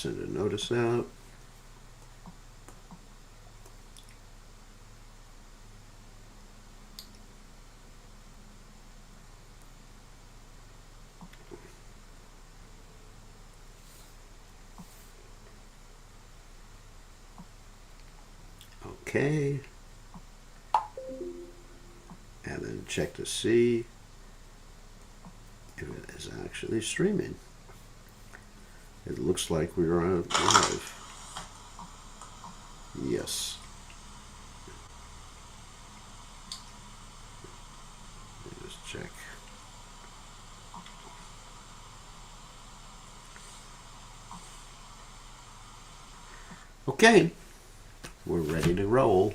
send a notice out. Okay. And then check to see if it is actually streaming. It looks like we are live. Yes. Let me just check. Okay. We're ready to roll.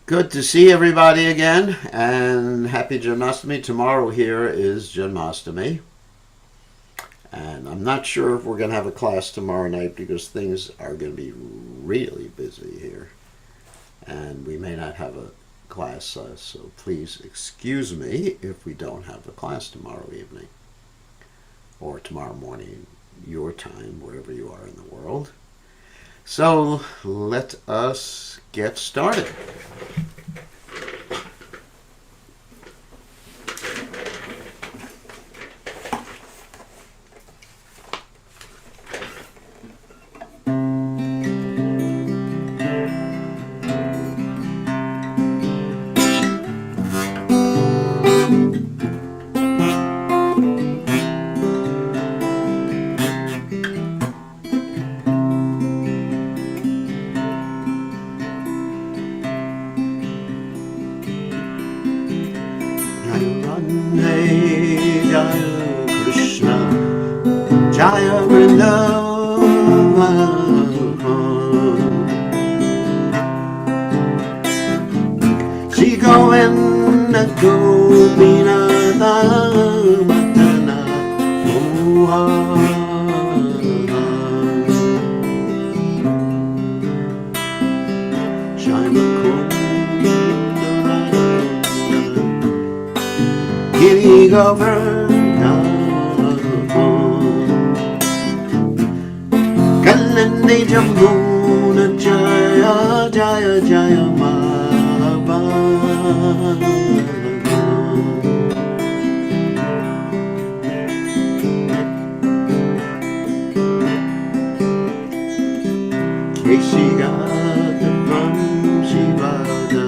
Good to see everybody again, and happy Janmashtami. Tomorrow here is Janmashtami. And I'm not sure if we're going to have a class tomorrow night because things are going to be really busy here. And we may not have a class, so please excuse me if we don't have a class tomorrow evening. Or tomorrow morning, your time, wherever you are in the world. So let us get started. Krishna, Jaya Vrindavan, Shri Govinda Gopinatha Matana Mohan, Shima Kunda Giri Govardhan, Kalani Jamuna Jaya Jaya Jaya Mahaba, Keshigata from Shivada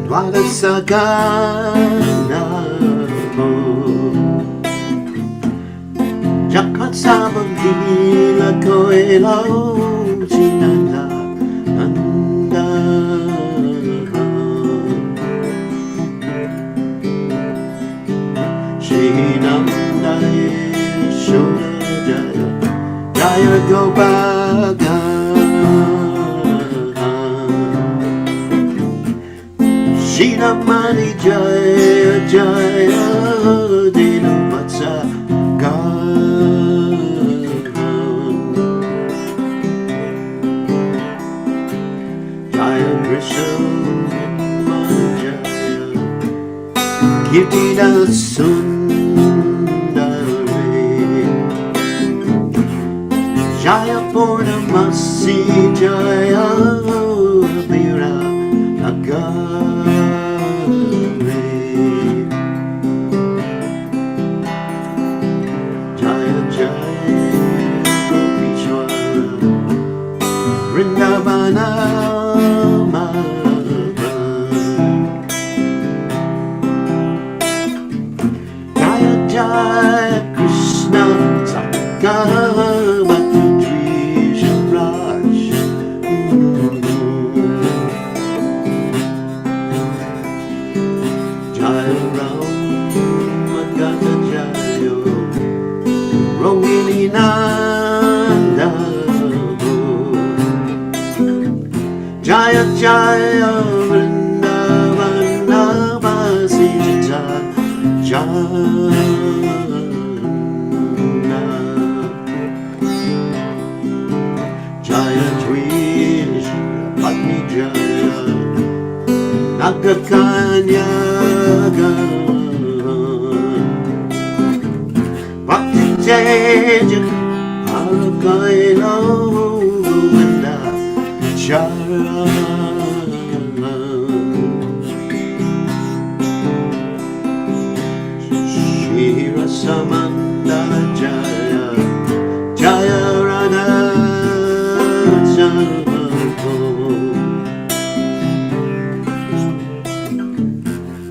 Dwadasagana Jakat Sabalila Koela Chinanda Nanda Shinanda Yeshoda Jaya Jaya Gopaga Shinamani Jaya Jaya Dinu Matsa Jaya Krishna Jaya Kirtina Sundari Jaya Purnamasi Jaya Vira Nagari Jaya Jaya Gopishwara Vrindavana Jaya Jaya Krishna Sakavatu Trisharaj Jaya Rama Gata Jaya Rohini Nanda Jaya Jaya Vrindavana Vasi Jaya Jaya Trish Patni Jaya Nagakanya Bhakti Jaya Vaino Govinda Chara Shira Samanda Jaya Jaya Radha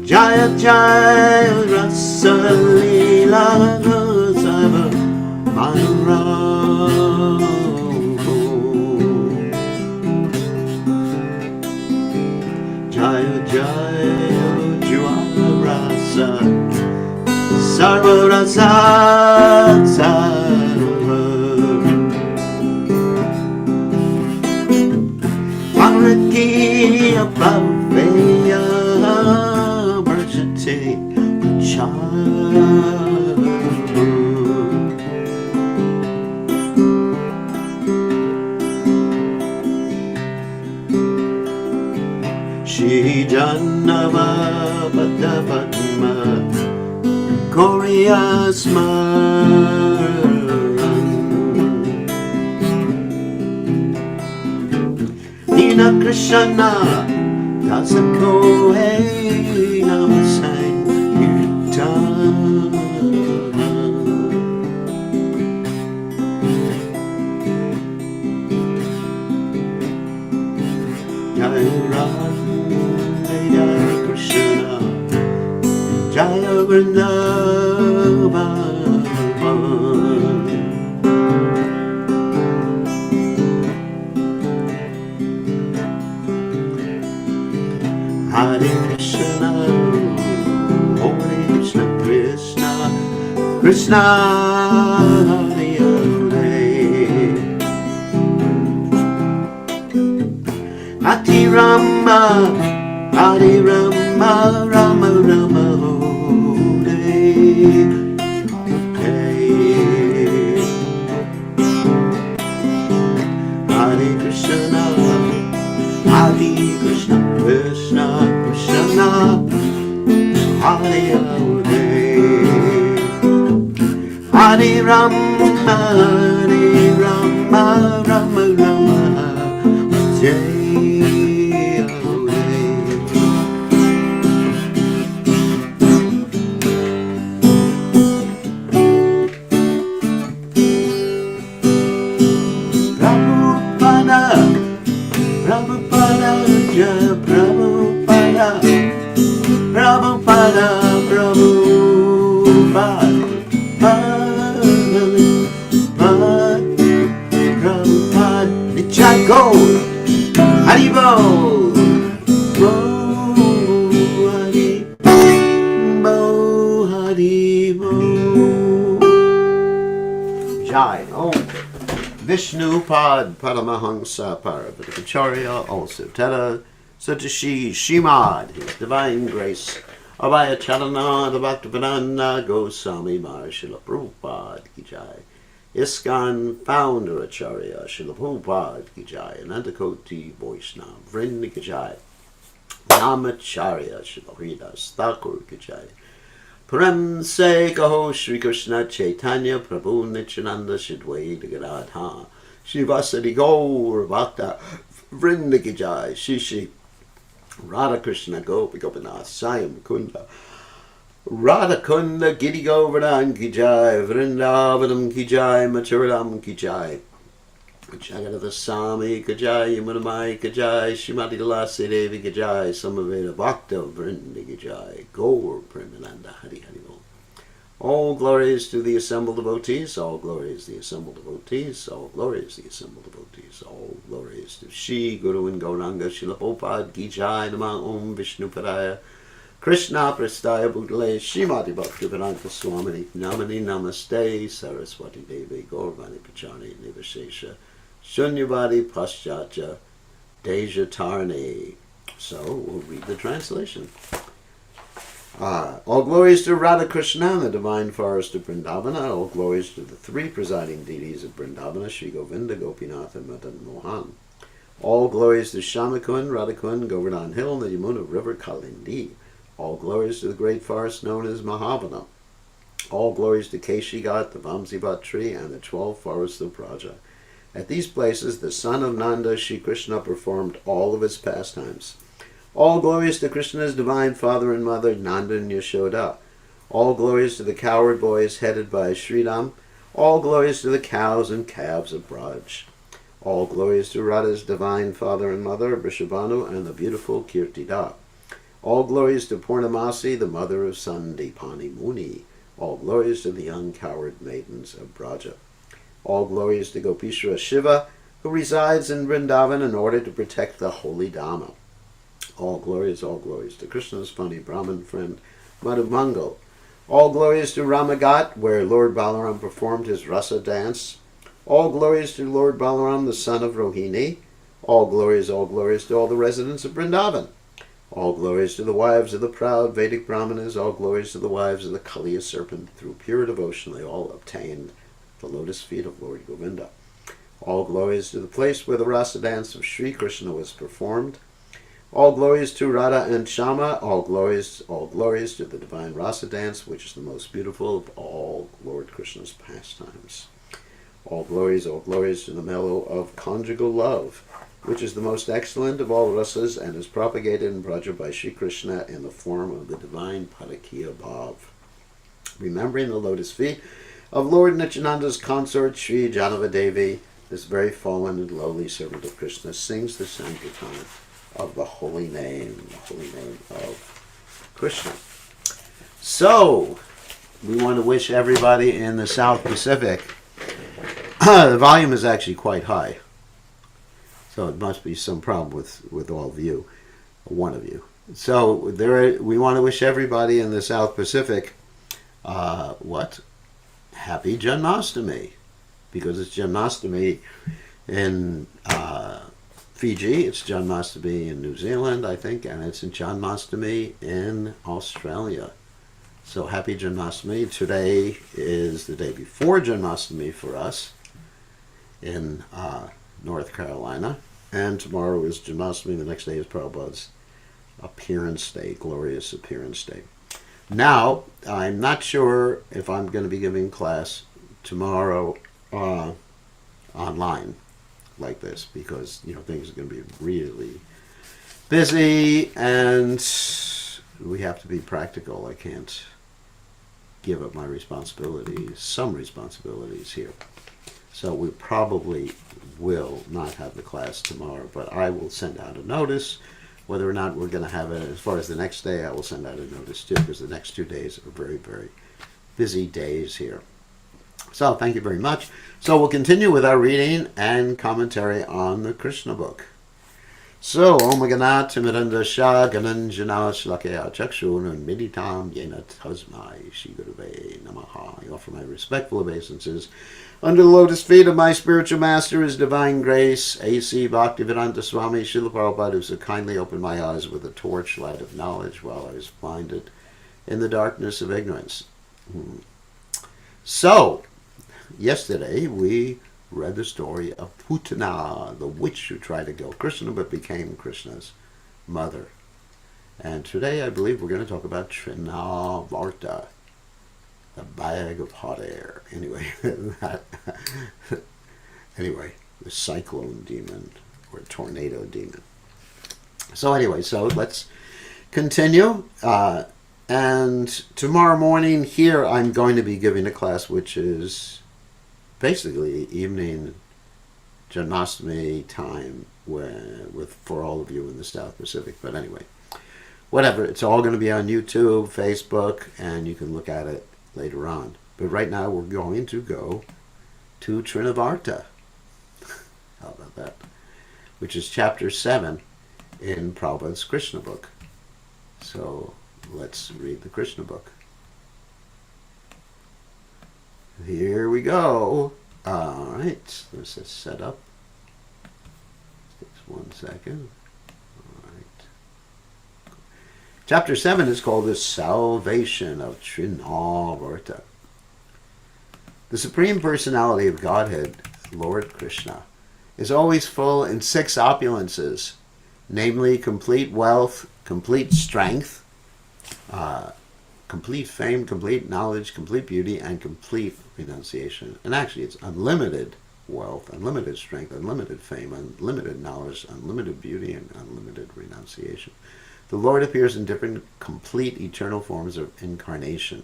Jaya Jaya Rasa Lila Sava Manara Jaya Jaya Jua Rasa Sarva Rasa Sarva Manraki Abhaveya Brajate Shri Jannava Bhadda Padma Korea Smaran Nina Krishna Dasako Hey Namasang Jaya Krishna Jaya Vrindavan Hare Krishna Hare Krishna Krishna Krishna Hare Hare Ati Rama Hare Rama Rama Rama Hare Krishna Hare Krishna Krishna Krishna Hare Hare Hare Rama Hare Rama Rama Rama Hare Prabhupada, Jaya Prabhupada, Prabhupada, Prabhupada, Prabhupada, Nichai Go, Haribo, Haribo, Jai Om. Vishnu Pad Paramahansa Paravatakacharya, also Teta Satashi Shimad, His Divine Grace, Abhaya Chalana, the Bhaktivedanta Goswami Srila Prabhupada Ki Jai, ISKCON Founder Acharya Srila Prabhupada Ki Jai, Anantakoti Vaishnava Vrinda Ki Jai, Namacharya Srila Hridas Thakur Ki Jai, Prem Se Kaho Shri Krishna Chaitanya Prabhu Nityananda Shidwaita Gadadha Shri Vasadi Gaur Bhakta Vrinda Ki Jai Shri Radha Krishna Gopi Gopinath Sayam Kunda Radha Kunda Giri Govardhan Ki Jai Vrindavanam Ki Jai Mathuram Ki Jai Jagadava Sami Ki Jai Yamunamai Ki Jai Shrimati Lasi Devi Ki Jai Samaveda Bhakta Vrinda Ki Jai Gaur Premananda Hari Hari Bol. All glories to the assembled devotees, all glories to the assembled devotees, all glories to the assembled devotees, all glories to Shri Guru and Gauranga Srila Prabhupada Ki Jai Nama Om Vishnu Padaya Krishna Prastaya Bhutale Shrimati Bhaktivedanta Swamini Namani Namaste Saraswati Devi Gaurvani Pachani Nivashesha Shunyavadi Paschatya Deja Tarni. So we'll read the translation. All glories to Radha Krishna and the divine forest of Vrindavana. All glories to the three presiding deities of Vrindavana, Shri Govinda, Gopinath, and Madan Mohan. All glories to Shamakun, Radhakun, Govardhan Hill, and the Yamuna River Kalindi. All glories to the great forest known as Mahavana. All glories to Keshigat, the Vamsivat tree, and the 12 forests of Braja. At these places, the son of Nanda, Shri Krishna, performed all of his pastimes. All glories to Krishna's divine father and mother, Nanda and Yashoda. All glories to the cowherd boys headed by Sridham. All glories to the cows and calves of Braj. All glories to Radha's divine father and mother, Vrishabhanu, and the beautiful Kirtida. All glories to Purnamasi, the mother of Sandipani Muni. All glories to the young cowherd maidens of Braja. All glories to Gopishwara Shiva, who resides in Vrindavan in order to protect the holy Dhamma. All glories to Krishna's funny Brahmin friend, Madhumangal. All glories to Ramagat, where Lord Balaram performed his rasa dance. All glories to Lord Balaram, the son of Rohini. All glories to all the residents of Vrindavan. All glories to the wives of the proud Vedic Brahmanas. All glories to the wives of the Kaliya serpent. Through pure devotion they all obtained the lotus feet of Lord Govinda. All glories to the place where the rasa dance of Sri Krishna was performed. All glories to Radha and Shama. All glories to the divine rasa dance, which is the most beautiful of all Lord Krishna's pastimes. All glories to the mellow of conjugal love, which is the most excellent of all rasas and is propagated in Braja by Sri Krishna in the form of the divine Padakiya Bhav. Remembering the lotus feet of Lord Nityananda's consort, Sri Janava-Devi, this very fallen and lowly servant of Krishna, sings the Sankirtan of the holy name of Krishna. So, we want to wish everybody in the South Pacific, the volume is actually quite high, so it must be some problem with all of you, one of you. So we want to wish everybody in the South Pacific, Happy Janmashtami, because it's Janmashtami in Fiji, it's Janmashtami in New Zealand, I think, and it's Janmashtami in Australia. So happy Janmashtami. Today is the day before Janmashtami for us in North Carolina, and tomorrow is Janmashtami. The next day is Prabhupada's appearance day, glorious appearance day. Now, I'm not sure if I'm going to be giving class tomorrow online like this, because things are going to be really busy and we have to be practical. I can't give up my some responsibilities here. So we probably will not have the class tomorrow, but I will send out a notice. Whether or not we're going to have it, as far as the next day, I will send out a notice too, because the next 2 days are very, very busy days here. So thank you very much. So we'll continue with our reading and commentary on the Krishna book. So, Om Ganat Timiranda Shah Gananjana Shlakaya Chakshun Meditam Yena Tasmai Shri Guruve Namaha. I offer my respectful obeisances under the lotus feet of my spiritual master, His Divine Grace, A.C. Bhaktivedanta Swami Srila Prabhupada, who so kindly opened my eyes with a torchlight of knowledge while I was blinded in the darkness of ignorance. So, yesterday we read the story of Putana, the witch who tried to kill Krishna but became Krishna's mother. And today I believe we're going to talk about Trinavarta, the bag of hot air. Anyway, the cyclone demon or tornado demon. So let's continue. And tomorrow morning here I'm going to be giving a class which is basically evening Janmashtami time for all of you in the South Pacific. But anyway, whatever. It's all going to be on YouTube, Facebook, and you can look at it later on. But right now we're going to go to Trinavarta. How about that? Which is chapter 7 in Prabhupada's Krishna book. So let's read the Krishna book. Here we go. All right, let's just set up. Takes 1 second. All right. Chapter 7 is called The Salvation of Trinavarta. The Supreme Personality of Godhead, Lord Krishna, is always full in 6 opulences, namely complete wealth, complete strength, complete fame, complete knowledge, complete beauty, and complete renunciation. And actually, it's unlimited wealth, unlimited strength, unlimited fame, unlimited knowledge, unlimited beauty, and unlimited renunciation. The Lord appears in different, complete, eternal forms of incarnation.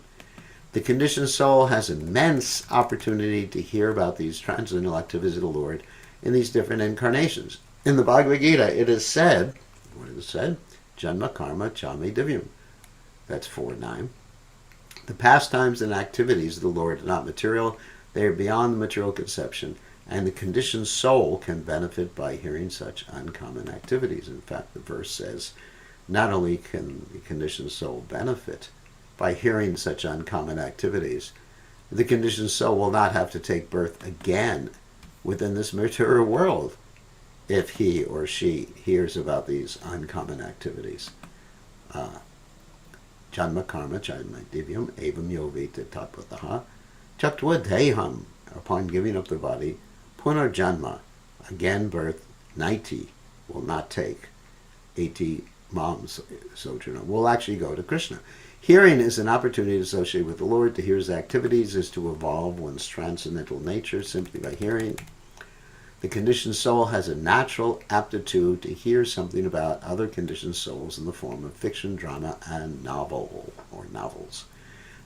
The conditioned soul has immense opportunity to hear about these transcendental activities of the Lord in these different incarnations. In the Bhagavad Gita, it is said, what is it said? Janma karma chame divyam. That's 4:9. The pastimes and activities of the Lord are not material. They are beyond the material conception, and the conditioned soul can benefit by hearing such uncommon activities. In fact, the verse says, not only can the conditioned soul benefit by hearing such uncommon activities, the conditioned soul will not have to take birth again within this material world if he or she hears about these uncommon activities. Janma karma chayama divyam evam yovita tatpataha chaktva deham. Upon giving up the body, punarjanma, again birth, 90, will not take. 80 moms sojourner will actually go to Krishna. Hearing is an opportunity to associate with the Lord. To hear his activities is to evolve one's transcendental nature simply by hearing. The conditioned soul has a natural aptitude to hear something about other conditioned souls in the form of fiction, drama, and novel or novels.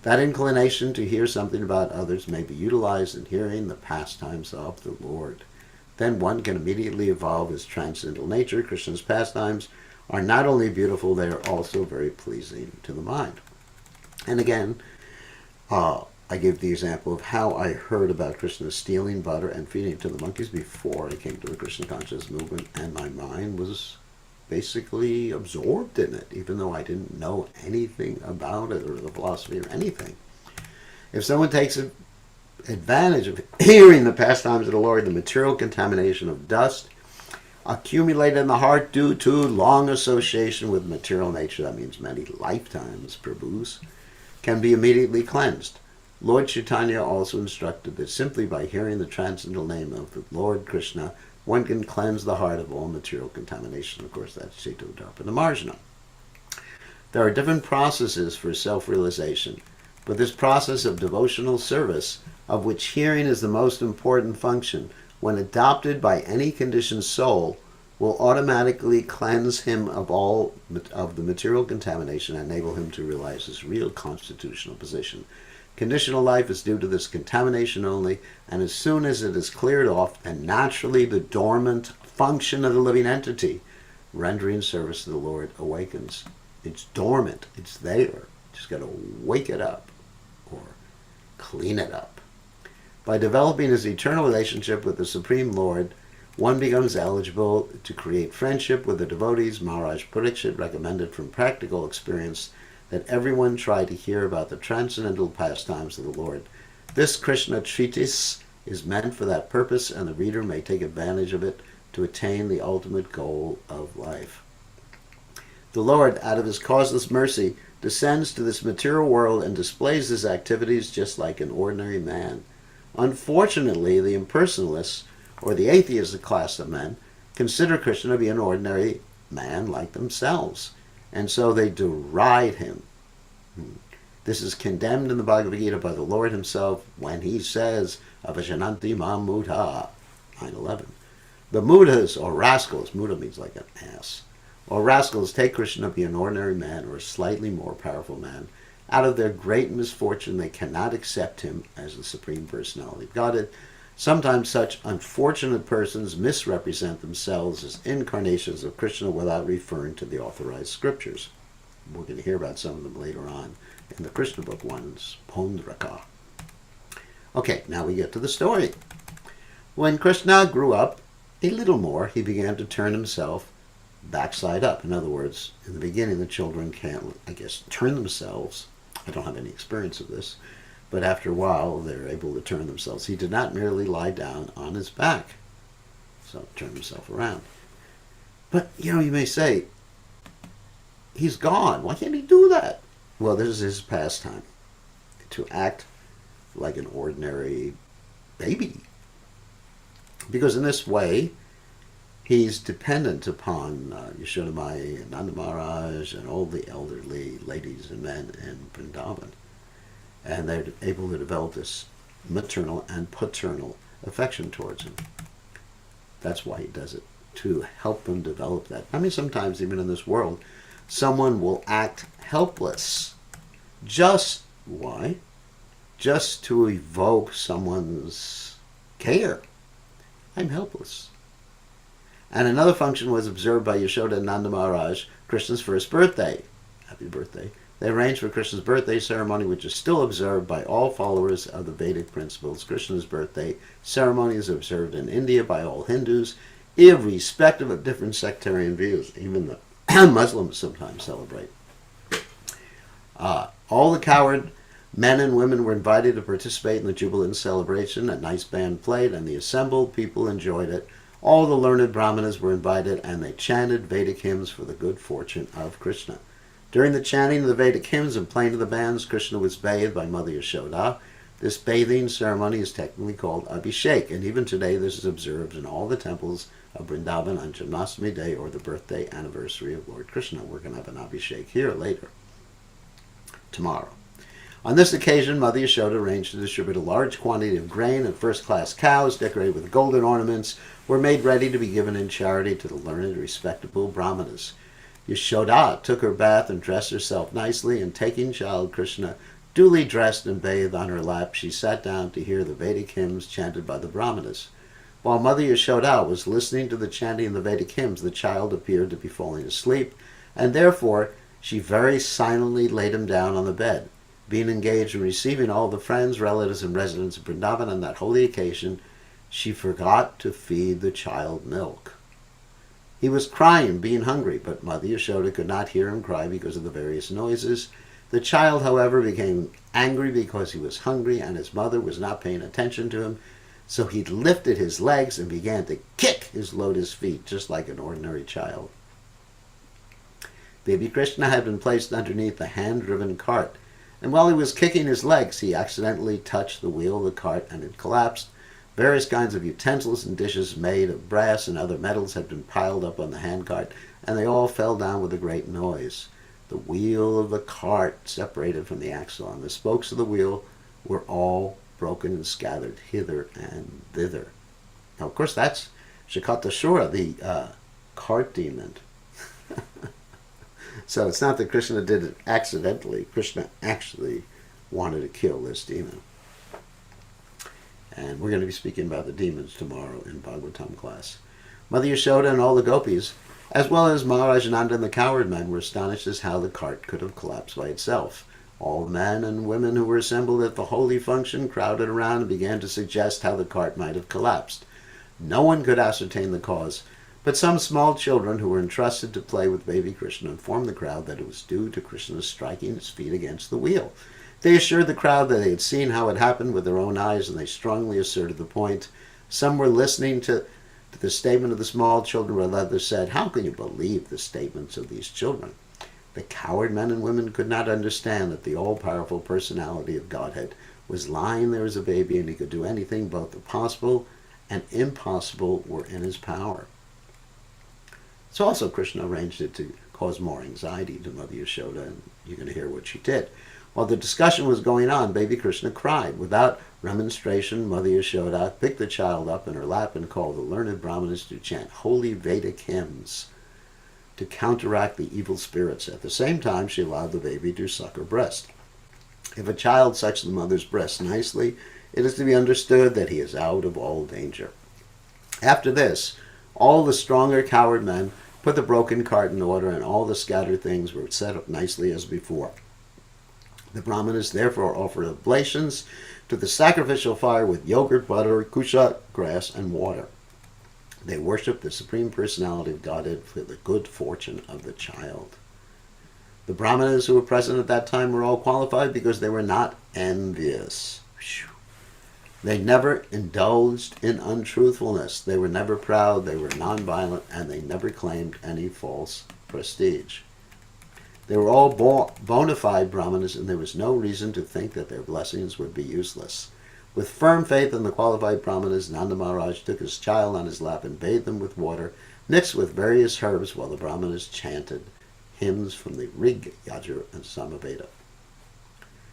That inclination to hear something about others may be utilized in hearing the pastimes of the Lord. Then one can immediately evolve his transcendental nature. Krishna's pastimes are not only beautiful, they are also very pleasing to the mind. And again, I give the example of how I heard about Krishna stealing butter and feeding it to the monkeys before I came to the Krishna consciousness movement, and my mind was basically absorbed in it, even though I didn't know anything about it or the philosophy or anything. If someone takes advantage of hearing the pastimes of the Lord, the material contamination of dust accumulated in the heart due to long association with material nature, that means many lifetimes, Prabhus, can be immediately cleansed. Lord Chaitanya also instructed that simply by hearing the transcendental name of the Lord Krishna, one can cleanse the heart of all material contamination. Of course, that's Chaitanya Dharpana Marjana. There are different processes for self-realization, but this process of devotional service, of which hearing is the most important function, when adopted by any conditioned soul, will automatically cleanse him of all of the material contamination and enable him to realize his real constitutional position. Conditional life is due to this contamination only, and as soon as it is cleared off, and naturally the dormant function of the living entity, rendering service to the Lord, awakens. It's dormant. It's there. Just got to wake it up or clean it up. By developing his eternal relationship with the Supreme Lord, one becomes eligible to create friendship with the devotees. Maharaj Parikshit recommended from practical experience that everyone try to hear about the transcendental pastimes of the Lord. This Krishna treatise is meant for that purpose, and the reader may take advantage of it to attain the ultimate goal of life. The Lord, out of his causeless mercy, descends to this material world and displays his activities just like an ordinary man. Unfortunately, the impersonalists, or the atheist class of men, consider Krishna to be an ordinary man like themselves, and so they deride him. This is condemned in the Bhagavad Gita by the Lord himself when he says, Avajananti ma mudha, 9:11. The mudhas, or rascals, mudha means like an ass, or rascals take Krishna to be an ordinary man or a slightly more powerful man. Out of their great misfortune, they cannot accept him as the Supreme Personality of Godhead. Sometimes such unfortunate persons misrepresent themselves as incarnations of Krishna without referring to the authorized scriptures. We're going to hear about some of them later on in the Krishna book ones, Pondraka. Okay, now we get to the story. When Krishna grew up a little more, he began to turn himself backside up. In other words, in the beginning, the children can't, turn themselves. I don't have any experience of this. But after a while, they're able to turn themselves. He did not merely lie down on his back. So turn himself around. But, you may say, he's gone. Why can't he do that? Well, this is his pastime. To act like an ordinary baby. Because in this way, he's dependent upon Yashodamai and Nanda Maharaj and all the elderly ladies and men in Vrindavan. And they're able to develop this maternal and paternal affection towards him. That's why he does it, to help them develop that. I mean, sometimes even in this world, someone will act helpless. Just why? Just to evoke someone's care. I'm helpless. And another function was observed by Yashoda and Nanda Maharaj, Krishna's first birthday. Happy birthday. They arranged for Krishna's birthday ceremony, which is still observed by all followers of the Vedic principles. Krishna's birthday ceremony is observed in India by all Hindus, irrespective of different sectarian views. Even the Muslims sometimes celebrate. All the coward men and women were invited to participate in the jubilant celebration. A nice band played, and the assembled people enjoyed it. All the learned brahmanas were invited, and they chanted Vedic hymns for the good fortune of Krishna. During the chanting of the Vedic hymns and playing of the bands, Krishna was bathed by Mother Yashoda. This bathing ceremony is technically called Abhishek, and even today this is observed in all the temples of Vrindavan on Janmashtami Day, or the birthday anniversary of Lord Krishna. We're going to have an Abhishek here later, tomorrow. On this occasion, Mother Yashoda arranged to distribute a large quantity of grain, and first-class cows decorated with golden ornaments were made ready to be given in charity to the learned, respectable brahmanas. Yashoda took her bath and dressed herself nicely, and taking child Krishna duly dressed and bathed on her lap, she sat down to hear the Vedic hymns chanted by the brahmanas. While Mother Yashoda was listening to the chanting of the Vedic hymns, the child appeared to be falling asleep, and therefore she very silently laid him down on the bed. Being engaged in receiving all the friends, relatives, and residents of Vrindavan on that holy occasion, she forgot to feed the child milk. He was crying, being hungry, but Mother Yashoda could not hear him cry because of the various noises. The child, however, became angry because he was hungry and his mother was not paying attention to him, so he lifted his legs and began to kick his lotus feet, just like an ordinary child. Baby Krishna had been placed underneath a hand-driven cart, and while he was kicking his legs, he accidentally touched the wheel of the cart and it collapsed. Various kinds of utensils and dishes made of brass and other metals had been piled up on the handcart, and they all fell down with a great noise. The wheel of the cart separated from the axle, and the spokes of the wheel were all broken and scattered hither and thither. Now, of course, that's Shakatashura, the cart demon. So it's not that Krishna did it accidentally. Krishna actually wanted to kill this demon. And we're going to be speaking about the demons tomorrow in Bhagavatam class. Mother Yashoda and all the gopis, as well as Maharaj Nanda and the coward men, were astonished as how the cart could have collapsed by itself. All men and women who were assembled at the holy function crowded around and began to suggest how the cart might have collapsed. No one could ascertain the cause, but some small children who were entrusted to play with baby Krishna informed the crowd that it was due to Krishna's striking his feet against the wheel. They assured the crowd that they had seen how it happened with their own eyes, and they strongly asserted the point. Some were listening to the statement of the small children, while others said, "How can you believe the statements of these children?" The coward men and women could not understand that the all-powerful personality of Godhead was lying there as a baby, and he could do anything. Both the possible and impossible were in his power. So also Krishna arranged it to cause more anxiety to Mother Yashoda, and you're going to hear what she did. While the discussion was going on, baby Krishna cried. Without remonstration, Mother Yashoda picked the child up in her lap and called the learned brahmanas to chant holy Vedic hymns to counteract the evil spirits. At the same time, she allowed the baby to suck her breast. If a child sucks the mother's breast nicely, it is to be understood that he is out of all danger. After this, all the stronger coward men put the broken cart in order, and all the scattered things were set up nicely as before. The brahmanas therefore offered oblations to the sacrificial fire with yogurt, butter, kusha, grass, and water. They worshipped the Supreme Personality of Godhead for the good fortune of the child. The brahmanas who were present at that time were all qualified because they were not envious. They never indulged in untruthfulness. They were never proud, they were nonviolent, and they never claimed any false prestige. They were all bona fide brahmanas, and there was no reason to think that their blessings would be useless. With firm faith in the qualified brahmanas, Nanda Maharaj took his child on his lap and bathed him with water, mixed with various herbs while the Brahmanas chanted hymns from the Rig, Yajur, and Samaveda.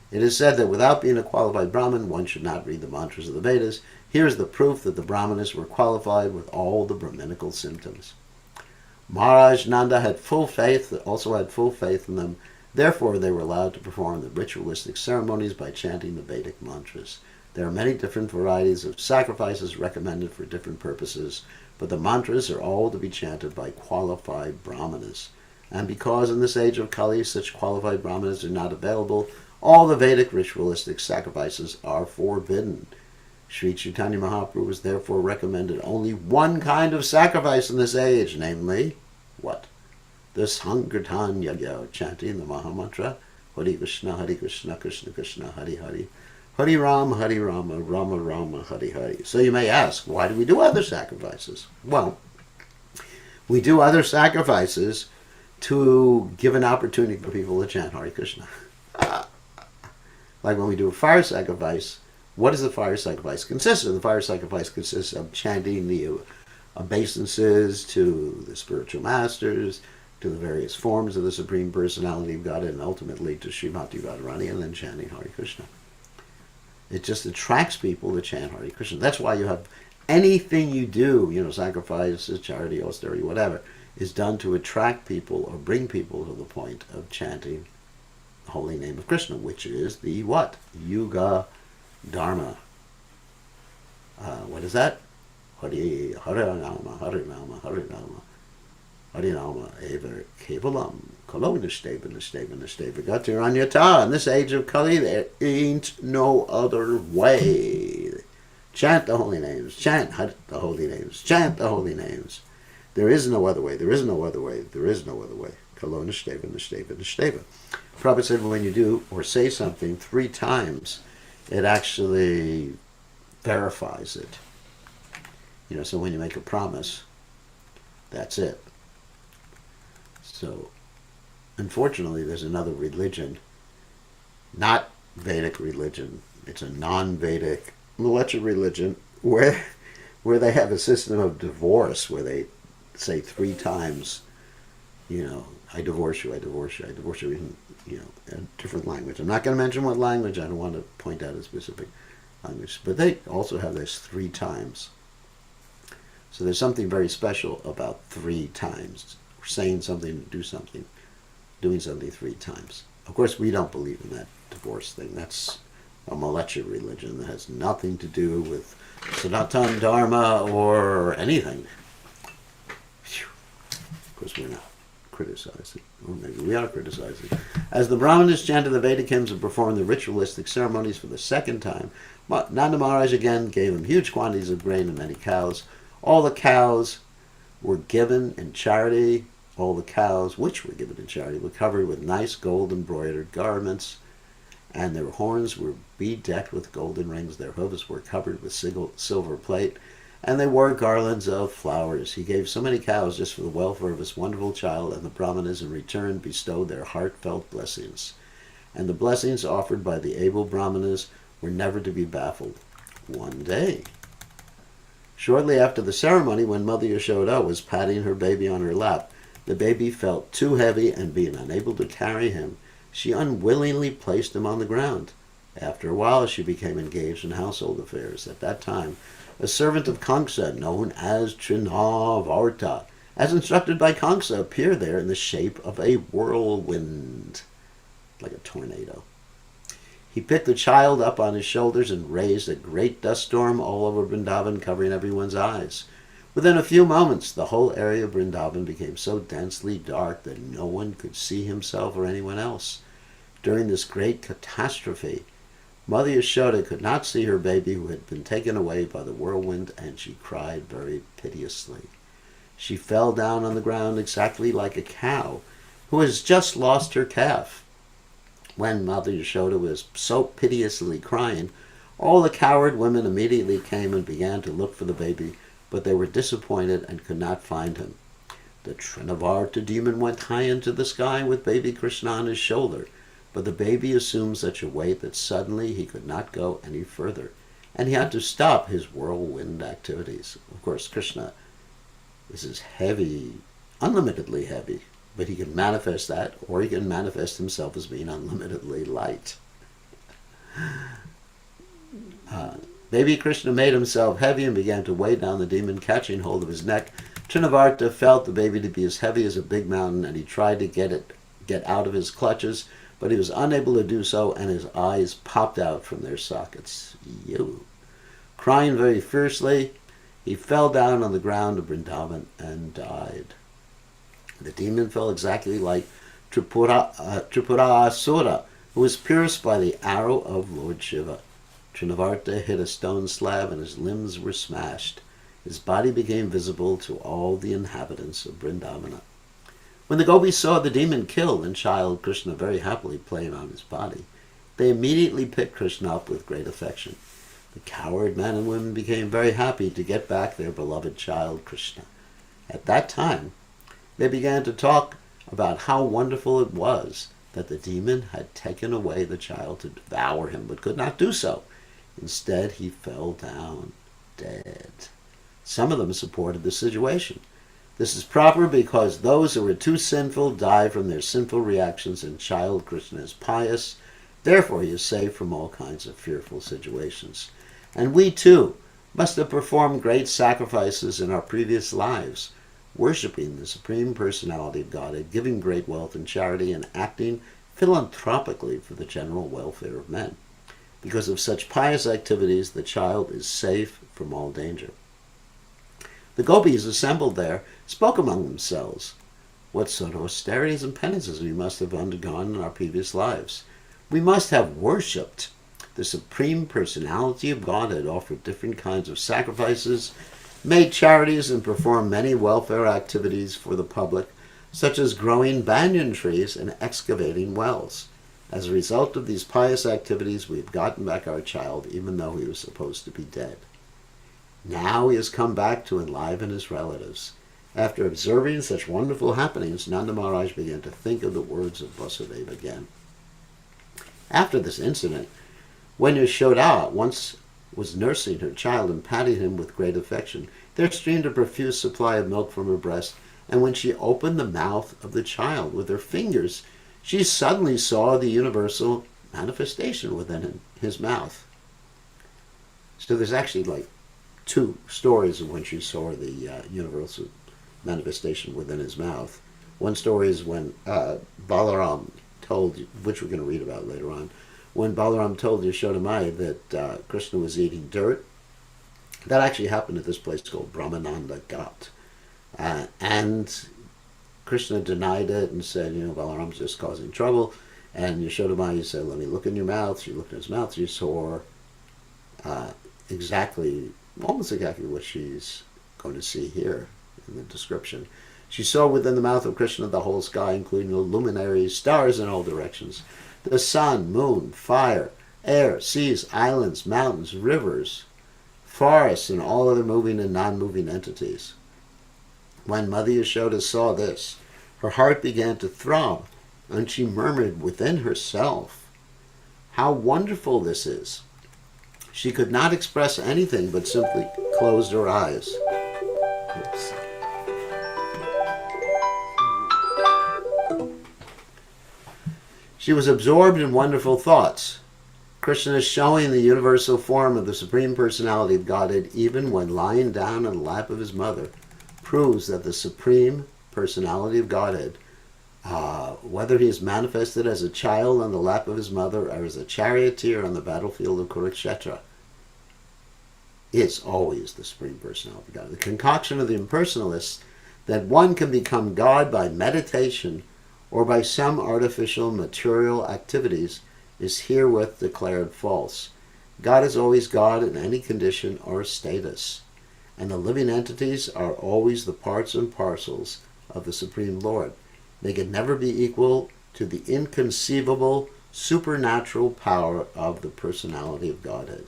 It is said that without being a qualified Brahmin, one should not read the mantras of the Vedas. Here is the proof that the Brahmanas were qualified with all the Brahminical symptoms. Maharaj Nanda had full faith, also had full faith in them. Therefore, they were allowed to perform the ritualistic ceremonies by chanting the Vedic mantras. There are many different varieties of sacrifices recommended for different purposes, but the mantras are all to be chanted by qualified Brahmanas. And because in this age of Kali such qualified Brahmanas are not available, all the Vedic ritualistic sacrifices are forbidden. Sri Chaitanya Mahaprabhu has therefore recommended only one kind of sacrifice in this age, namely, what? The Sankirtan Yagya, chanting the Mahamantra, Hare Krishna, Krishna Krishna, Hare Hare, Hare Rama, Rama Rama, Hare Hare. So you may ask, why do we do other sacrifices? Well, we do other sacrifices to give an opportunity for people to chant Hare Krishna. Like when we do a fire sacrifice, what does the fire sacrifice consist of? The fire sacrifice consists of chanting the obeisances to the spiritual masters, to the various forms of the Supreme Personality of God, and ultimately to Srimati Radharani, and then chanting Hare Krishna. It just attracts people to chant Hare Krishna. That's why you have anything you do, sacrifices, charity, austerity, whatever, is done to attract people or bring people to the point of chanting the holy name of Krishna, which is the what? Yuga Dharma. What is that? Hare Nama, Hare Nama, Hare Nama. Hare Nama Eva Kevalam. Kalo Nishteva Nishteva Nishteva Gatiranyata. In this age of Kali, there ain't no other way. Chant the holy names. Chant the holy names. Chant the holy names. There is no other way. There is no other way. There is no other way. Kalo Nishteva Nishteva Nishteva. Prabhupada said when you do or say something 3 times, it actually verifies it. So when you make a promise, that's it. So, unfortunately, there's another religion, not Vedic religion. It's a non-Vedic molecular religion where they have a system of divorce where they say 3 times, I divorce you, I divorce you, I divorce you, in a different language. I'm not going to mention what language. I don't want to point out a specific language. But they also have this 3 times. So there's something very special about 3 times. Saying something, doing something 3 times. Of course, we don't believe in that divorce thing. That's a molecular religion that has nothing to do with Sanatana Dharma or anything. Of course, we're not criticizing. Or maybe we are criticizing. As the Brahmanas chanted the Vedic hymns and performed the ritualistic ceremonies for the 2nd time, Nanda Maharaj again gave them huge quantities of grain and many cows. All the cows were given in charity. All the cows which were given in charity were covered with nice gold embroidered garments, and their horns were bedecked with golden rings. Their hooves were covered with silver plate, and they wore garlands of flowers. He gave so many cows just for the welfare of his wonderful child, and the Brahmanas in return bestowed their heartfelt blessings. And the blessings offered by the able Brahmanas were never to be baffled. One day, shortly after the ceremony, when Mother Yashoda was patting her baby on her lap, the baby felt too heavy, and being unable to carry him, she unwillingly placed him on the ground. After a while, she became engaged in household affairs. At that time, a servant of Kamsa, known as Trinavarta, as instructed by Kamsa, appeared there in the shape of a whirlwind, like a tornado. He picked the child up on his shoulders and raised a great dust storm all over Vrindavan, covering everyone's eyes. Within a few moments, the whole area of Vrindavan became so densely dark that no one could see himself or anyone else. During this great catastrophe, Mother Yashoda could not see her baby who had been taken away by the whirlwind, and she cried very piteously. She fell down on the ground exactly like a cow who has just lost her calf. When Mother Yashoda was so piteously crying, all the coward women immediately came and began to look for the baby, but they were disappointed and could not find him. The Trinavarta demon went high into the sky with baby Krishna on his shoulder, but the baby assumed such a weight that suddenly he could not go any further, and he had to stop his whirlwind activities. Of course, Krishna This is heavy, unlimitedly heavy, but he can manifest that, or he can manifest himself as being unlimitedly light. Baby Krishna made himself heavy and began to weigh down the demon, catching hold of his neck. Trinavarta felt the baby to be as heavy as a big mountain, and he tried to get out of his clutches, but he was unable to do so, and his eyes popped out from their sockets. Crying very fiercely, he fell down on the ground of Vrindavan and died. The demon fell exactly like Tripurasura, who was pierced by the arrow of Lord Shiva. Trinavarta hit a stone slab and his limbs were smashed. His body became visible to all the inhabitants of Vrindavana. When the gopis saw the demon killed and child Krishna very happily playing on his body, they immediately picked Krishna up with great affection. The coward men and women became very happy to get back their beloved child Krishna. At that time, they began to talk about how wonderful it was that the demon had taken away the child to devour him, but could not do so. Instead, he fell down dead. Some of them supported the situation. This is proper because those who are too sinful die from their sinful reactions, and child Krishna is pious. Therefore, he is safe from all kinds of fearful situations. And we, too, must have performed great sacrifices in our previous lives, worshipping the Supreme Personality of Godhead, giving great wealth and charity, and acting philanthropically for the general welfare of men. Because of such pious activities, the child is safe from all danger. The gopis assembled there spoke among themselves. What sort of austerities and penances we must have undergone in our previous lives. We must have worshipped the Supreme Personality of Godhead, offered different kinds of sacrifices, made charities, and performed many welfare activities for the public, such as growing banyan trees and excavating wells. As a result of these pious activities, we have gotten back our child, even though he was supposed to be dead. Now he has come back to enliven his relatives. After observing such wonderful happenings, Nanda Maharaj began to think of the words of Vasudeva again. After this incident, when Yashoda once was nursing her child and patting him with great affection, there streamed a profuse supply of milk from her breast, and when she opened the mouth of the child with her fingers, she suddenly saw the universal manifestation within his mouth. So there's actually like two stories of when she saw the universal manifestation within his mouth. One story is when Balaram told, which we're going to read about later on, when Balaram told Yashoda Maya that Krishna was eating dirt. That actually happened at this place called Brahmananda Ghat. And Krishna denied it and said, Balaram's just causing trouble. And Yashoda Maya said, let me look in your mouth. She looked in his mouth. She saw almost exactly what she's going to see here in the description. She saw within the mouth of Krishna the whole sky, including the luminaries, stars in all directions, the sun, moon, fire, air, seas, islands, mountains, rivers, forests, and all other moving and non-moving entities. When Mother Yashoda saw this, her heart began to throb, and she murmured within herself, how wonderful this is. She could not express anything but simply closed her eyes. Oops. She was absorbed in wonderful thoughts. Krishna is showing the universal form of the Supreme Personality of Godhead even when lying down on the lap of his mother, proves that the Supreme Personality of Godhead, whether he is manifested as a child on the lap of his mother or as a charioteer on the battlefield of Kurukshetra, is always the Supreme Personality of God. The concoction of the impersonalists that one can become God by meditation or by some artificial material activities is herewith declared false. God is always God in any condition or status, and the living entities are always the parts and parcels of the Supreme Lord. They can never be equal to the inconceivable supernatural power of the personality of Godhead.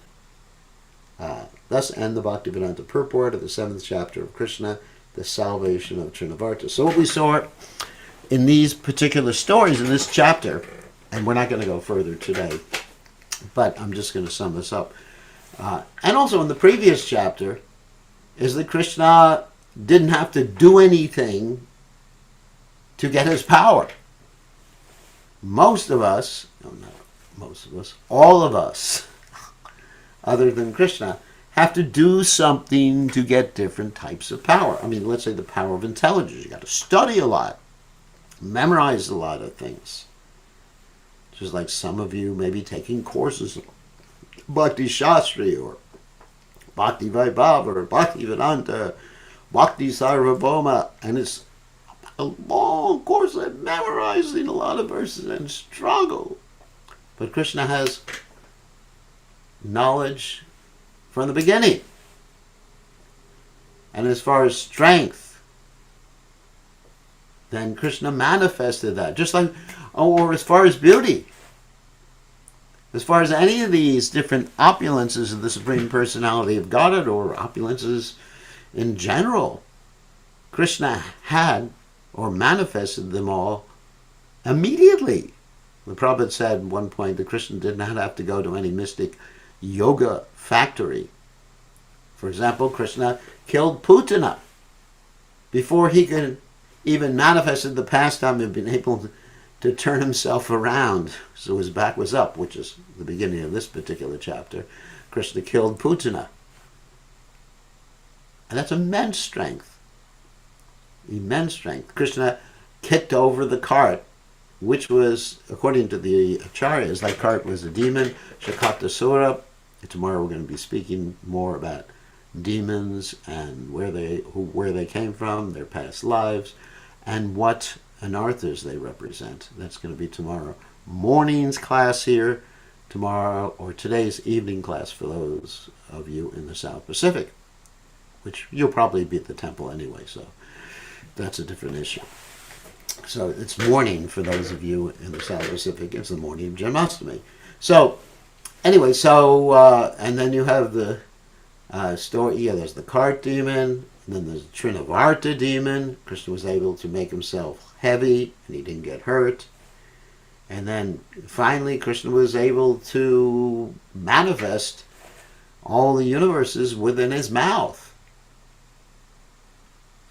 Thus end the Bhaktivedanta purport of the 7th chapter of Krishna, the salvation of Trinavarta. So what we saw in these particular stories in this chapter, and we're not going to go further today, but I'm just going to sum this up. And also in the previous chapter, is that Krishna didn't have to do anything to get his power. Most of us, no, not most of us, all of us, other than Krishna, have to do something to get different types of power. I mean, let's say the power of intelligence. You got to study a lot, memorize a lot of things. Just like some of you may be taking courses, Bhakti Shastri or Bhakti Vaibhava or Bhakti Vedanta, Bhakti Sarvabhauma, and it's a long course of memorizing a lot of verses and struggle. But Krishna has knowledge from the beginning. And as far as strength, then Krishna manifested that. Just like, or as far as beauty, as far as any of these different opulences of the Supreme Personality of Godhead or opulences in general, Krishna had or manifested them all immediately. The Prabhupada said at one point that Krishna did not have to go to any mystic yoga factory. For example, Krishna killed Putana before he could even manifested the pastime of being able to turn himself around so his back was up, which is the beginning of this particular chapter. Krishna killed Putana. And that's immense strength. Immense strength. Krishna kicked over the cart, which was, according to the acharyas, that cart was a demon, Shakatasura. Tomorrow we're going to be speaking more about demons and where they came from, their past lives, and what anarthas they represent. That's going to be tomorrow morning's class here, tomorrow or today's evening class for those of you in the South Pacific, which you'll probably be at the temple anyway, so that's a different issue. So it's morning for those of you in the South Pacific. It's the morning of Janmashtami. So anyway, and then you have the story. Yeah, there's the cart demon, and then there's the Trinavarta demon. Krishna was able to make himself heavy, and he didn't get hurt. And then finally, Krishna was able to manifest all the universes within his mouth.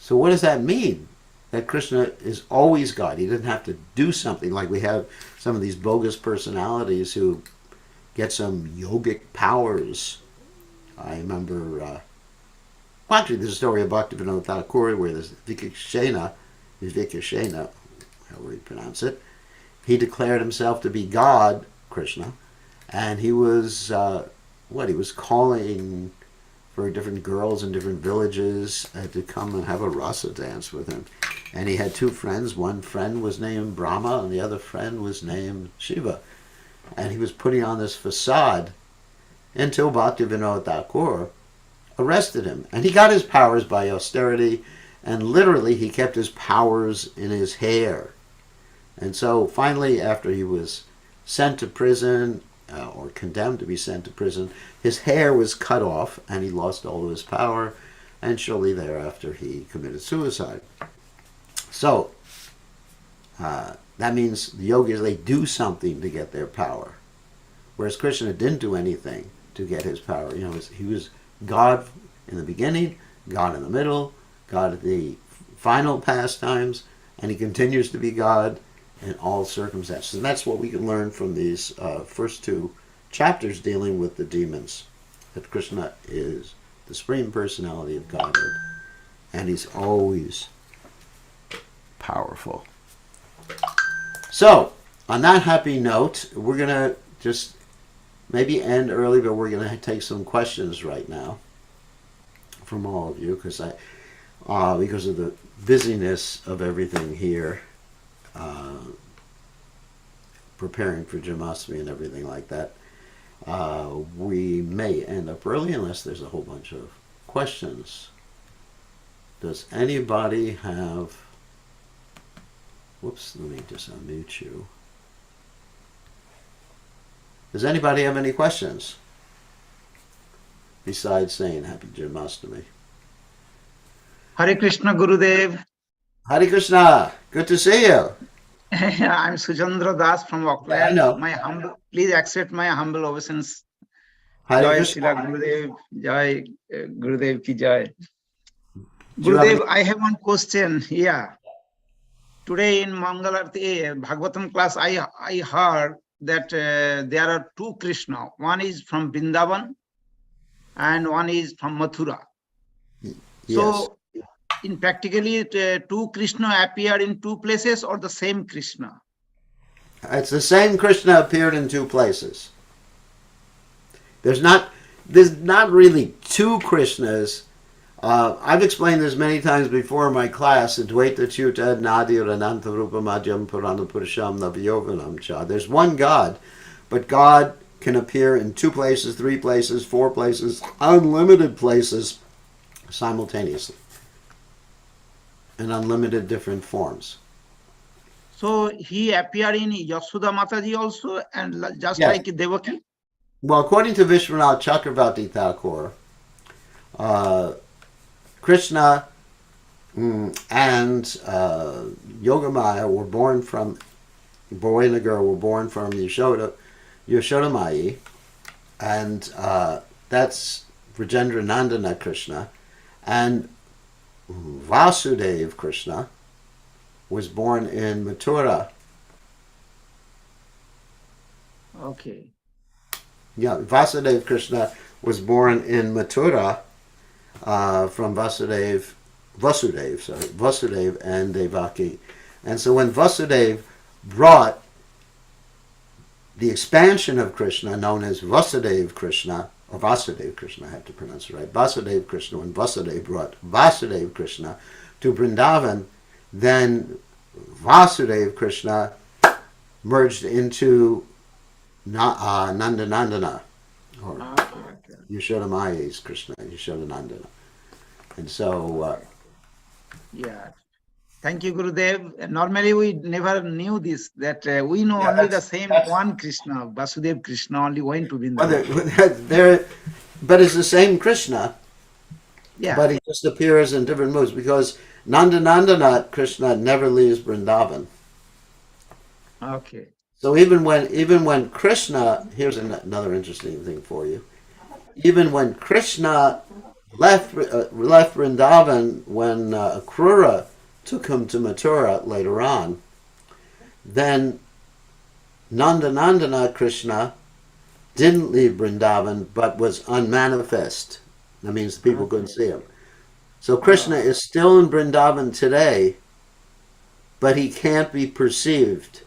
So what does that mean? That Krishna is always God. He didn't have to do something like we have some of these bogus personalities who get some yogic powers. I remember, well, actually, there's a story of Bhaktivinoda Thakur where there's Vikashena, however you pronounce it. He declared himself to be God, Krishna, and he was, he was calling for different girls in different villages to come and have a rasa dance with him. And he had two friends. One friend was named Brahma, and the other friend was named Shiva. And he was putting on this facade until Bhaktivinoda Thakur arrested him. And he got his powers by austerity, and literally he kept his powers in his hair. And so finally, after he was sent to prison, or condemned to be sent to prison, his hair was cut off, and he lost all of his power, and shortly thereafter he committed suicide. So, that means the yogis, they do something to get their power. Whereas Krishna didn't do anything to get his power. You know, he was God in the beginning, God in the middle, God at the final pastimes, and he continues to be God in all circumstances. And that's what we can learn from these first two chapters dealing with the demons. That Krishna is the Supreme Personality of Godhead, and he's always powerful. So, on that happy note, we're going to just maybe end early, but we're going to take some questions right now from all of you because of the busyness of everything here, preparing for Janmashtami and everything like that. We may end up early unless there's a whole bunch of questions. Does anybody have... Whoops, let me just unmute you. Does anybody have any questions? Besides saying Happy Janmashtami. Hare Krishna Gurudev. Hare Krishna, good to see you. I'm Sujandra Das from Auckland. Yeah, I know. Please accept my humble obeisance. Hare Jai Krishna. Srila Gurudev, Jai Gurudev ki Jai. Do you have any? Gurudev, I have one question. Yeah. Today in Mangalarti Bhagavatam class, I heard that there are two Krishna. One is from Vrindavan and one is from Mathura. Yes. So, in practically, two Krishna appeared in two places or the same Krishna? It's the same Krishna appeared in two places. There's not really two Krishnas. I've explained this many times before in my class. Advaita Chuta Nadir Ananta Rupa Madhyam Purana Purusham Navyoganam Cha. There's one God, but God can appear in two places, three places, four places, unlimited places simultaneously, in unlimited different forms. So he appeared in Yashoda Mataji also, and just Yes. like Devaki. Well, according to Vishwanath Chakravarti Thakur, Krishna and Yogamaya were born from, boy and a girl were born from Yashoda Mayi, and that's Rajendra Nandana Krishna, and Vasudev Krishna was born in Mathura. Okay. Yeah, Vasudev Krishna was born in Mathura from Vasudev and Devaki. And so when Vasudev brought the expansion of Krishna, known as Vasudev Krishna, or Vasudev Krishna, I have to pronounce it right, Vasudev Krishna, when Vasudev brought Vasudev Krishna to Vrindavan, then Vasudev Krishna merged into Nandanandana, or Yashoda Maya's Krishna, Yashoda Nandana. And so... yeah. Thank you, Gurudev. Normally, we never knew this, that we know only the same one Krishna, Vasudev Krishna, only went to Vrindavan. But it's the same Krishna, Yeah. but he just appears in different moods, because Nandanandana Krishna never leaves Vrindavan. Okay. So even when Krishna, here's another interesting thing for you. Even when Krishna left Vrindavan, when Akrura took him to Mathura later on, then Nandanandana Krishna didn't leave Vrindavan, but was unmanifest. That means people couldn't see him. So Krishna is still in Vrindavan today, but he can't be perceived.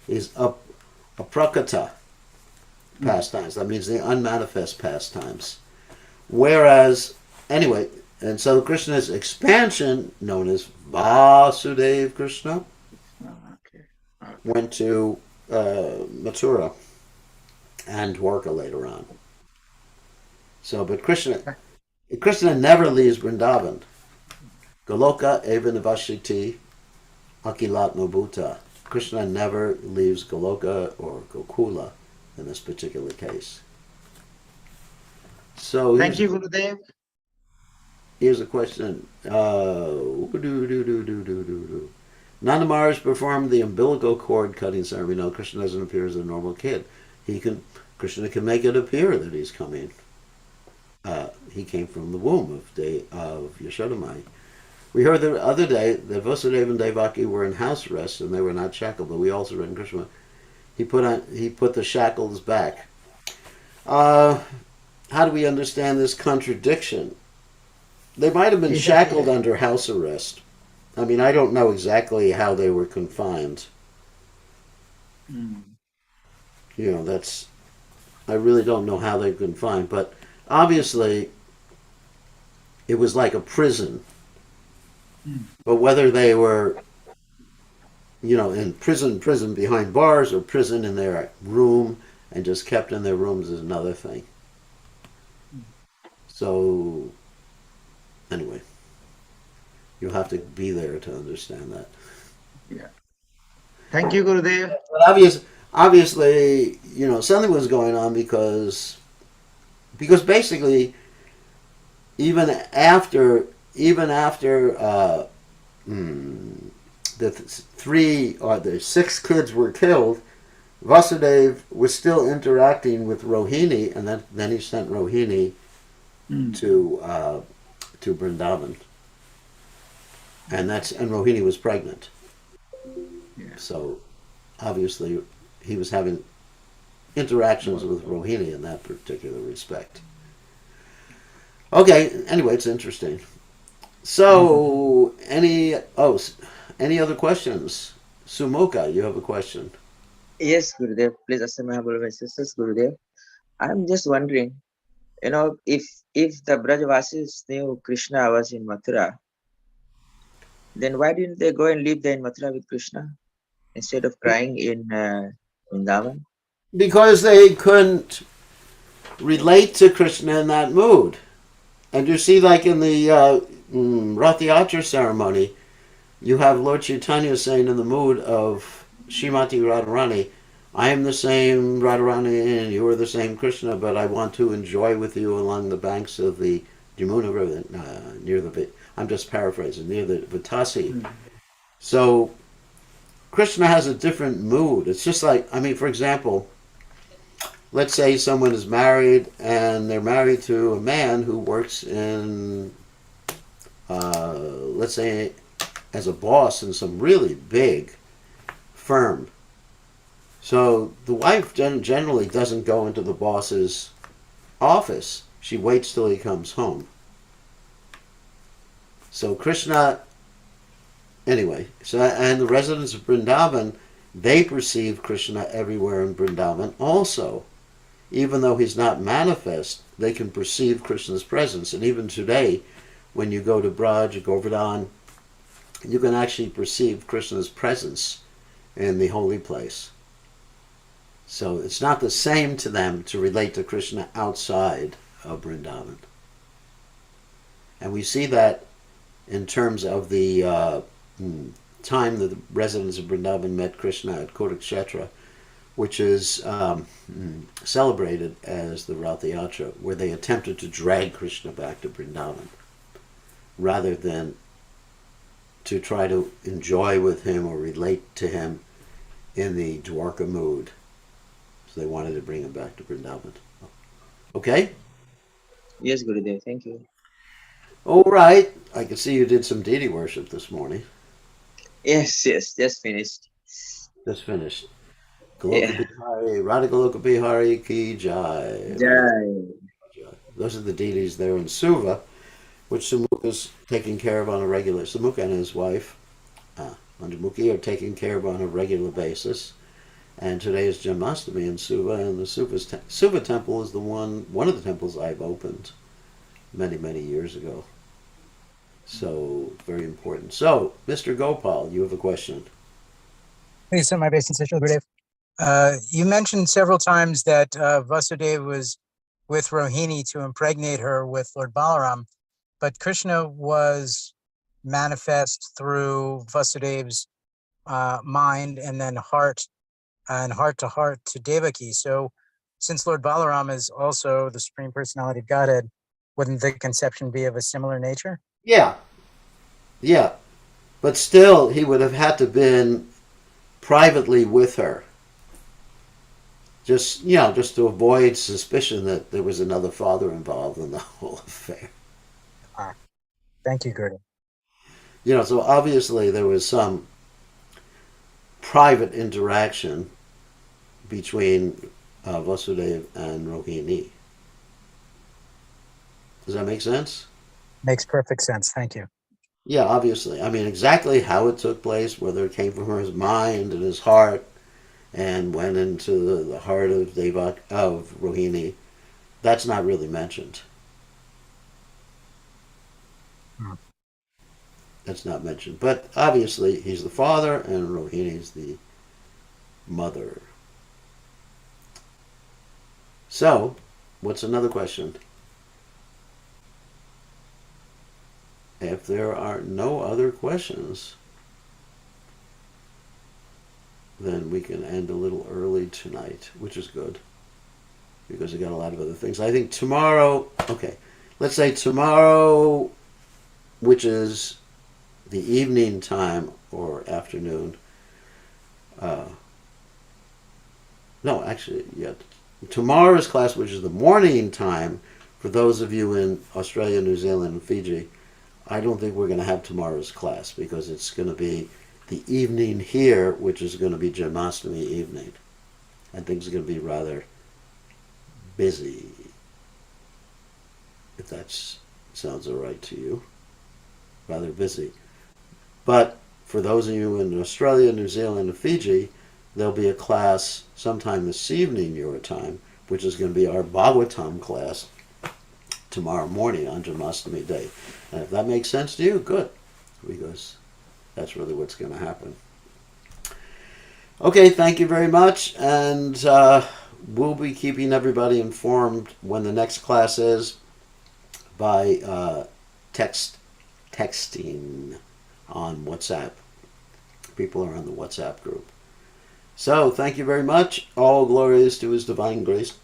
He's aprakata pastimes. That means the unmanifest pastimes. Whereas, anyway, and so Krishna's expansion, known as Vasudeva Krishna, went to Mathura and Dwarka later on. So, but Krishna never leaves Vrindavan. Goloka eva nivashiti akilatma bhuta. Krishna never leaves Goloka or Gokula in this particular case. So Thank you, Gurudev. Here's a question. Nanda Maharaj performed the umbilical cord cutting ceremony. No, Krishna doesn't appear as a normal kid. Krishna can make it appear that he's coming. He came from the womb of Yashodamai. We heard the other day that Vasudeva and Devaki were in house arrest and they were not shackled, but we also read in Krishna he put the shackles back. How do we understand this contradiction? They might have been shackled under house arrest. I mean, I don't know exactly how they were confined. You know, I really don't know how they were confined, but obviously it was like a prison. But whether they were, in prison behind bars, or prison in their room and just kept in their rooms is another thing. So, anyway, you'll have to be there to understand that. Yeah. Thank you, Gurudev. But obviously, something was going on because basically, even after the 6 kids were killed, Vasudeva was still interacting with Rohini, and then he sent Rohini to to Vrindavan, and Rohini was pregnant. Yeah. So obviously he was having interactions with Rohini in that particular respect. Okay. Anyway, it's interesting. So any other questions? Sumukha, you have a question. Yes, Gurudev. Please accept my humble obeisance, Gurudev. I'm just wondering, if the Brajavasis knew Krishna was in Mathura, then why didn't they go and live there in Mathura with Krishna instead of crying in Vrindavan? Because they couldn't relate to Krishna in that mood. And you see, like in the Rath Yatra ceremony, you have Lord Chaitanya saying in the mood of Srimati Radharani, I am the same Radharani and you are the same Krishna, but I want to enjoy with you along the banks of the Jamuna River, near the, I'm just paraphrasing, near the Vatasi. So Krishna has a different mood. It's just like, I mean, for example, let's say someone is married and they're married to a man who works in, let's say, as a boss in some really big firm. So the wife generally doesn't go into the boss's office. She waits till he comes home. So Krishna, anyway, and the residents of Vrindavan, they perceive Krishna everywhere in Vrindavan also. Even though he's not manifest, they can perceive Krishna's presence. And even today, when you go to Braj or Govardhan, you can actually perceive Krishna's presence in the holy place. So it's not the same to them to relate to Krishna outside of Vrindavan. And we see that in terms of the time that the residents of Vrindavan met Krishna at Kurukshetra, which is celebrated as the Rath Yatra, where they attempted to drag Krishna back to Vrindavan, rather than to try to enjoy with him or relate to him in the Dwarka mood. So they wanted to bring him back to Vrindavan. Okay? Yes, Gurudev. Thank you. All right. I can see you did some deity worship this morning. Yes, yes, just finished. Just finished. Goloka Yeah. Bihari, Radha Goloka Bihari Ki Jai. Jai. Those are the deities there in Suva, which Sumukha's taking care of on a regular. Sumukha and his wife, Manjamukhi, are taking care of on a regular basis. And today is Janmashtami in Suva, and the Suva temple is one of the temples I've opened many, many years ago. So, very important. So, Mr. Gopal, you have a question. Please send my obeisance, Gurudev. You mentioned several times that Vasudeva was with Rohini to impregnate her with Lord Balaram, but Krishna was manifest through Vasudeva's mind and then heart to heart to Devaki. So since Lord Balaram is also the Supreme Personality of Godhead, wouldn't the conception be of a similar nature? Yeah. Yeah. But still, he would have had to been privately with her. Just to avoid suspicion that there was another father involved in the whole affair. Thank you, Gurudev. So obviously there was some private interaction between Vasudeva and Rohini. Does that make sense? Makes perfect sense. Thank you. Yeah, obviously. I mean, exactly how it took place, whether it came from his mind and his heart and went into the heart of Rohini, that's not really mentioned. That's not mentioned. But obviously, he's the father and Rohini's the mother. So, what's another question? If there are no other questions, then we can end a little early tonight, which is good, because we got a lot of other things. I think tomorrow, okay, let's say tomorrow, which is the evening time or afternoon. No, actually, yeah. Tomorrow's class, which is the morning time for those of you in Australia, New Zealand, and Fiji, I don't think we're going to have tomorrow's class because it's going to be the evening here, which is going to be Janmashtami evening. And things are going to be rather busy, if that sounds all right to you. Rather busy. But for those of you in Australia, New Zealand, and Fiji, there'll be a class sometime this evening your time, which is going to be our Bhagavatam class tomorrow morning on Janmashtami Day. And if that makes sense to you, good, because that's really what's going to happen. Okay, thank you very much, and we'll be keeping everybody informed when the next class is by texting on WhatsApp. People are on the WhatsApp group. So, thank you very much. All glory is to His divine grace.